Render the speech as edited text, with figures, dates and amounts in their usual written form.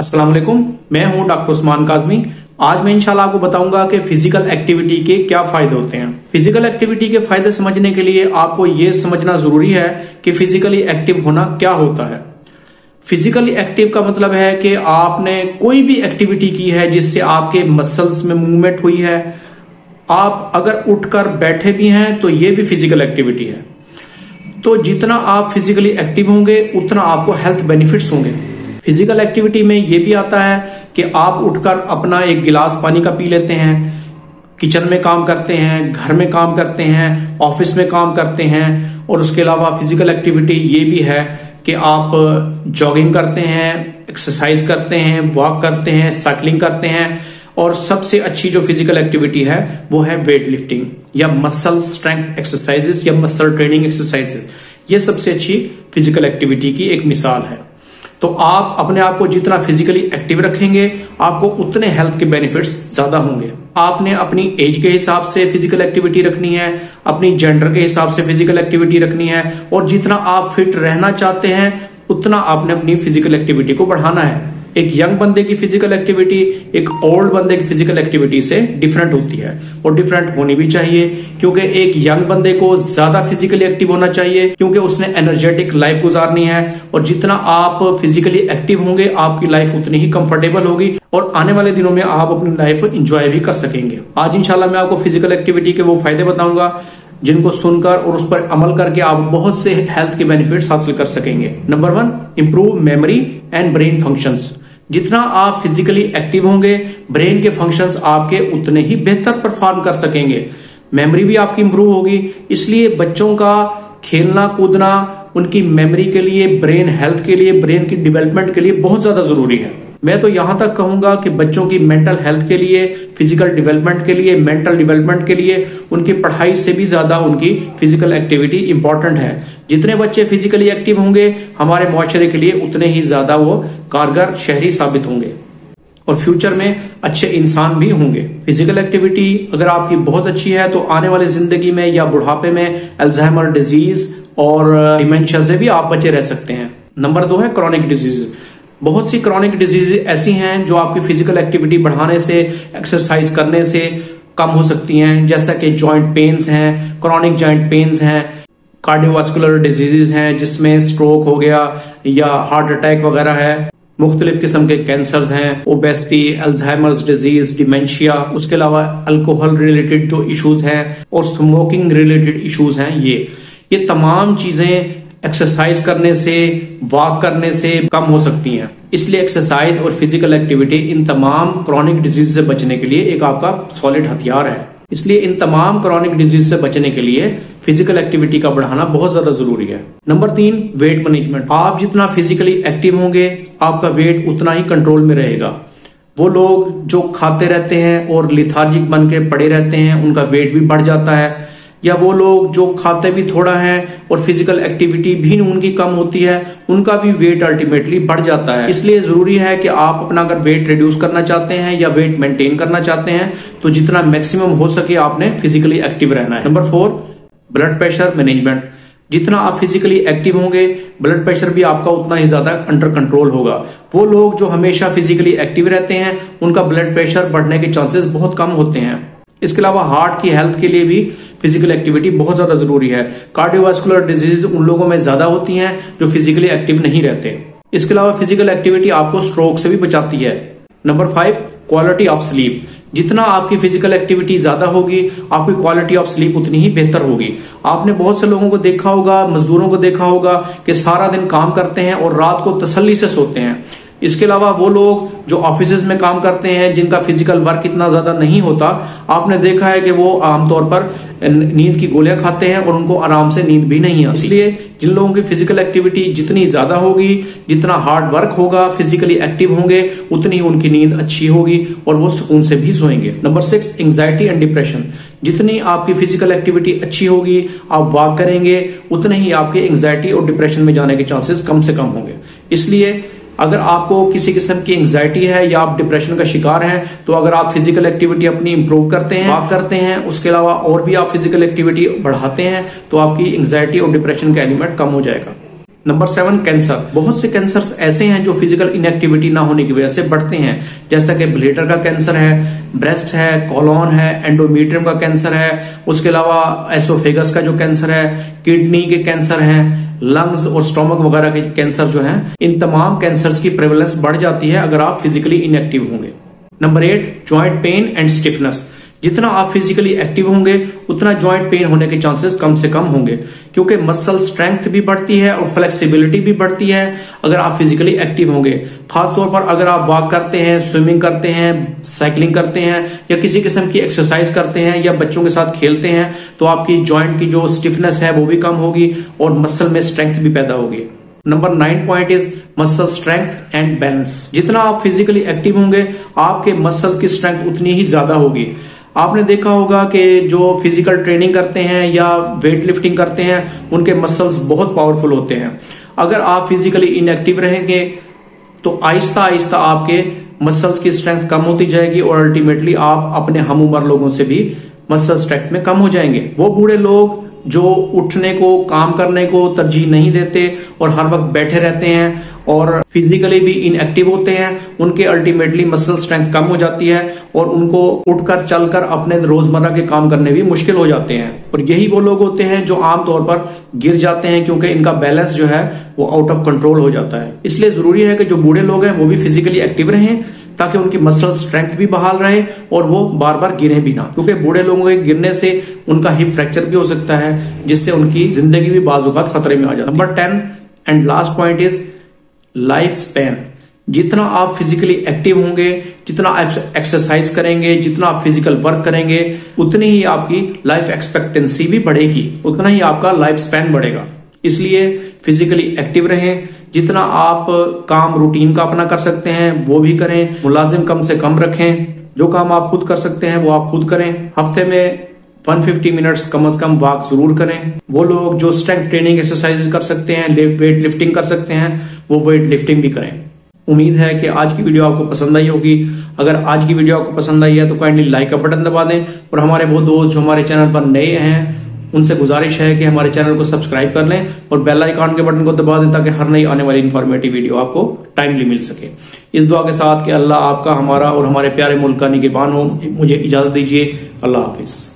अस्सलाम वालेकुम, मैं हूं डॉक्टर उस्मान काज़मी। आज मैं इंशाल्लाह आपको बताऊंगा कि फिजिकल एक्टिविटी के क्या फायदे होते हैं। फिजिकल एक्टिविटी के फायदे समझने के लिए आपको यह समझना जरूरी है कि फिजिकली एक्टिव होना क्या होता है। फिजिकली एक्टिव का मतलब है कि आपने कोई भी एक्टिविटी की है जिससे आपके मसल्स में मूवमेंट हुई है। आप अगर उठकर बैठे भी हैं तो यह भी फिजिकल एक्टिविटी है। तो जितना आप फिजिकली एक्टिव होंगे उतना आपको हेल्थ बेनिफिट्स होंगे। फिजिकल एक्टिविटी में यह भी आता है कि आप उठकर अपना एक गिलास पानी का पी लेते हैं, किचन में काम करते हैं, घर में काम करते हैं, ऑफिस में काम करते हैं। और उसके अलावा फिजिकल एक्टिविटी ये भी है कि आप जॉगिंग करते हैं, एक्सरसाइज करते हैं, वॉक करते हैं, साइकिलिंग करते हैं। और सबसे अच्छी जो फिजिकल एक्टिविटी है वो है वेट लिफ्टिंग या मसल स्ट्रेंथ एक्सरसाइजेस या मसल ट्रेनिंग एक्सरसाइजेस। ये सबसे अच्छी फिजिकल एक्टिविटी की एक मिसाल है। तो आप अपने आप को जितना फिजिकली एक्टिव रखेंगे आपको उतने हेल्थ के बेनिफिट्स ज्यादा होंगे। आपने अपनी एज के हिसाब से फिजिकल एक्टिविटी रखनी है, अपनी जेंडर के हिसाब से फिजिकल एक्टिविटी रखनी है। और जितना आप फिट रहना चाहते हैं उतना आपने अपनी फिजिकल एक्टिविटी को बढ़ाना है। एक यंग बंदे की फिजिकल एक्टिविटी एक ओल्ड बंदे की फिजिकल एक्टिविटी से डिफरेंट होती है और डिफरेंट होनी भी चाहिए, क्योंकि एक यंग बंदे को ज्यादा फिजिकली एक्टिव होना चाहिए क्योंकि उसने एनर्जेटिक लाइफ गुजारनी है। और जितना आप फिजिकली एक्टिव होंगे आपकी लाइफ उतनी ही कंफर्टेबल होगी और आने वाले दिनों में आप अपनी लाइफ एंजॉय भी कर सकेंगे। आज इंशाल्लाह मैं आपको फिजिकल एक्टिविटी के वो फायदे बताऊंगा जिनको सुनकर और उस पर अमल करके आप बहुत से हेल्थ के बेनिफिट्स हासिल कर सकेंगे। Number 1, improve memory and brain functions. जितना आप फिजिकली एक्टिव होंगे ब्रेन के फंक्शंस आपके उतने ही बेहतर परफॉर्म कर सकेंगे। मेमोरी भी आपकी इंप्रूव होगी। इसलिए बच्चों का खेलना कूदना उनकी मेमोरी के लिए, ब्रेन हेल्थ के लिए, ब्रेन की डेवलपमेंट के लिए बहुत ज्यादा जरूरी है। मैं तो यहां तक कहूंगा कि बच्चों की मेंटल हेल्थ के लिए, फिजिकल डेवलपमेंट के लिए, मेंटल डेवलपमेंट के लिए उनकी पढ़ाई से भी ज्यादा उनकी फिजिकल एक्टिविटी इंपॉर्टेंट है। जितने बच्चे फिजिकली एक्टिव होंगे हमारे मुआशरे के लिए उतने ही ज्यादा वो कारगर शहरी साबित होंगे और फ्यूचर में अच्छे इंसान भी होंगे। फिजिकल एक्टिविटी अगर आपकी बहुत अच्छी है तो आने वाली जिंदगी में या बुढ़ापे में अल्जाइमर डिजीज और डिमेंशिया से भी आप बचे रह सकते हैं। नंबर 2 है क्रॉनिक डिजीज। बहुत सी क्रॉनिक डिजीज ऐसी हैं जो आपकी फिजिकल एक्टिविटी बढ़ाने से, एक्सरसाइज करने से कम हो सकती हैं, जैसा कि जॉइंट पेन्स हैं, क्रॉनिक जॉइंट पेन्स हैं, कार्डियोवास्कुलर डिजीजेस हैं जिसमें स्ट्रोक हो गया या हार्ट अटैक वगैरह है, मुख्तलिफ किस्म के कैंसर्स हैं, ओबेसिटी, अल्जाइमर्स डिजीज, डिमेंशिया। उसके अलावा अल्कोहल रिलेटेड जो इश्यूज हैं और स्मोकिंग रिलेटेड इश्यूज हैं, ये तमाम चीजें एक्सरसाइज करने से, वॉक करने से कम हो सकती हैं। इसलिए एक्सरसाइज और फिजिकल एक्टिविटी इन तमाम क्रॉनिक डिजीज से बचने के लिए एक आपका सॉलिड हथियार है। इसलिए इन तमाम क्रॉनिक डिजीज से बचने के लिए फिजिकल एक्टिविटी का बढ़ाना बहुत ज्यादा जरूरी है। Number 3, weight management. आप जितना फिजिकली एक्टिव होंगे आपका वेट उतना ही कंट्रोल में रहेगा। वो लोग जो खाते रहते हैं और लिथार्जिक बन के पड़े रहते हैं उनका वेट भी बढ़ जाता है, या वो लोग जो खाते भी थोड़ा हैं और फिजिकल एक्टिविटी भी उनकी कम होती है उनका भी वेट अल्टीमेटली बढ़ जाता है। इसलिए जरूरी है कि आप अपना अगर वेट रिड्यूस करना चाहते हैं या वेट मेंटेन करना चाहते हैं तो जितना मैक्सिमम हो सके आपने फिजिकली एक्टिव रहना है। Number 4, blood pressure management. जितना आप फिजिकली एक्टिव होंगे ब्लड प्रेशर भी आपका उतना ही ज्यादा अंडर कंट्रोल होगा। वो लोग जो हमेशा फिजिकली एक्टिव रहते हैं उनका ब्लड प्रेशर बढ़ने के चांसेस बहुत कम होते हैं। इसके अलावा हार्ट की हेल्थ के लिए भी फिजिकल एक्टिविटी बहुत ज्यादा जरूरी है। कार्डियोवास्कुलर डिजीज उन लोगों में ज्यादा होती हैं जो फिजिकली एक्टिव नहीं रहते। इसके अलावा फिजिकल एक्टिविटी आपको स्ट्रोक से भी बचाती है। Number 5, quality of sleep. जितना आपकी फिजिकल एक्टिविटी ज्यादा होगी आपकी क्वालिटी ऑफ स्लीप उतनी ही बेहतर होगी। आपने बहुत से लोगों को देखा होगा, मजदूरों को देखा होगा कि सारा दिन काम करते हैं और रात को तसल्ली से सोते हैं। इसके अलावा वो लोग जो ऑफिसेज में काम करते हैं जिनका फिजिकल वर्क इतना ज्यादा नहीं होता, आपने देखा है कि वो आमतौर पर नींद की गोलियां खाते हैं और उनको आराम से नींद भी नहीं आती। इसलिए जिन लोगों की फिजिकल एक्टिविटी जितनी ज्यादा होगी, जितना हार्ड वर्क होगा, फिजिकली एक्टिव होंगे, उतनी उनकी नींद अच्छी होगी और वो सुकून से भी सोएंगे। Number 6, anxiety and depression. जितनी आपकी फिजिकल एक्टिविटी अच्छी होगी, आप वॉक करेंगे, उतने ही आपके एंग्जाइटी और डिप्रेशन में जाने के चांसेस कम से कम होंगे। इसलिए अगर आपको किसी किस्म की एंग्जाइटी है या आप डिप्रेशन का शिकार हैं तो अगर आप फिजिकल एक्टिविटी अपनी इंप्रूव करते हैं, वॉक करते हैं, उसके अलावा और भी आप फिजिकल एक्टिविटी बढ़ाते हैं तो आपकी एंग्जाइटी और डिप्रेशन का एलिमेंट कम हो जाएगा। Number 7, cancer. बहुत से कैंसर्स ऐसे हैं जो फिजिकल इनएक्टिविटी ना होने की वजह से बढ़ते हैं, जैसा कि ब्लैडर का कैंसर है, ब्रेस्ट है, कोलोन है, एंडोमेट्रियम का कैंसर है, उसके अलावा एसोफेगस का जो कैंसर है, किडनी के कैंसर हैं, लंग्स और स्टोमक वगैरह के कैंसर जो हैं, इन तमाम कैंसर्स की प्रेवलेंस बढ़ जाती है अगर आप फिजिकली इनएक्टिव होंगे। Number 8, joint pain and stiffness. जितना आप फिजिकली एक्टिव होंगे उतना जॉइंट पेन होने के चांसेस कम से कम होंगे, क्योंकि मसल स्ट्रेंथ भी बढ़ती है और फ्लेक्सिबिलिटी भी बढ़ती है अगर आप फिजिकली एक्टिव होंगे। खासतौर पर अगर आप वॉक करते हैं, स्विमिंग करते हैं, साइकिलिंग करते हैं या किसी किस्म की एक्सरसाइज करते हैं या बच्चों के साथ खेलते हैं, तो आपकी जॉइंट की जो स्टिफनेस है वो भी कम होगी और मसल में स्ट्रेंथ भी पैदा होगी। Number 9 point is muscle strength and balance. जितना आप फिजिकली एक्टिव होंगे आपके मसल की स्ट्रेंथ उतनी ही ज्यादा होगी। आपने देखा होगा कि जो फिजिकल ट्रेनिंग करते हैं या वेट लिफ्टिंग करते हैं उनके मसल्स बहुत पावरफुल होते हैं। अगर आप फिजिकली इनएक्टिव रहेंगे तो आहिस्ता आहिस्ता आपके मसल्स की स्ट्रेंथ कम होती जाएगी और अल्टीमेटली आप अपने हम उम्र लोगों से भी मसल स्ट्रेंथ में कम हो जाएंगे। वो बूढ़े लोग जो उठने को, काम करने को तरजीह नहीं देते और हर वक्त बैठे रहते हैं और फिजिकली भी इनएक्टिव होते हैं, उनके अल्टीमेटली मसल स्ट्रेंथ कम हो जाती है और उनको उठकर चलकर अपने रोजमर्रा के काम करने भी मुश्किल हो जाते हैं। और यही वो लोग होते हैं जो आमतौर पर गिर जाते हैं, क्योंकि इनका बैलेंस जो है वो आउट ऑफ कंट्रोल हो जाता है। इसलिए जरूरी है कि जो बूढ़े लोग हैं वो भी फिजिकली एक्टिव रहें ताकि उनकी मसल स्ट्रेंथ भी बहाल रहे और वो बार बार गिरे भी ना, क्योंकि बूढ़े लोगों के गिरने से उनका हिप फ्रैक्चर भी हो सकता है, जिससे उनकी जिंदगी भी बाज़-औक़ात खतरे में आ जाती है। Number 10 and last point is life span. जितना आप फिजिकली एक्टिव होंगे, जितना आप एक्सरसाइज करेंगे, जितना आप फिजिकल वर्क करेंगे, उतनी ही आपकी लाइफ एक्सपेक्टेंसी भी बढ़ेगी, उतना ही आपका लाइफ स्पैन बढ़ेगा। इसलिए फिजिकली एक्टिव रहें। जितना आप काम रूटीन का अपना कर सकते हैं वो भी करें। मुलाजिम कम से कम रखें। जो काम आप खुद कर सकते हैं वो आप खुद करें। हफ्ते में 150 मिनट्स कम से कम वॉक जरूर करें। वो लोग जो स्ट्रेंथ ट्रेनिंग एक्सरसाइजेस कर सकते हैं, वेट लिफ्टिंग कर सकते हैं, वो वेट लिफ्टिंग भी करें। उम्मीद है कि आज की वीडियो आपको पसंद आई होगी। अगर आज की वीडियो आपको पसंद आई है तो काइंडली लाइक का बटन दबा दें और हमारे वो दोस्त जो हमारे चैनल पर नए हैं उनसे गुजारिश है कि हमारे चैनल को सब्सक्राइब कर लें और बेल आइकॉन के बटन को दबा दें ताकि हर नई आने वाली इंफॉर्मेटिव वीडियो आपको टाइमली मिल सके। इस दुआ के साथ कि अल्लाह आपका, हमारा और हमारे प्यारे मुल्क का निगहबान हो। मुझे इजाजत दीजिए। अल्लाह हाफिज।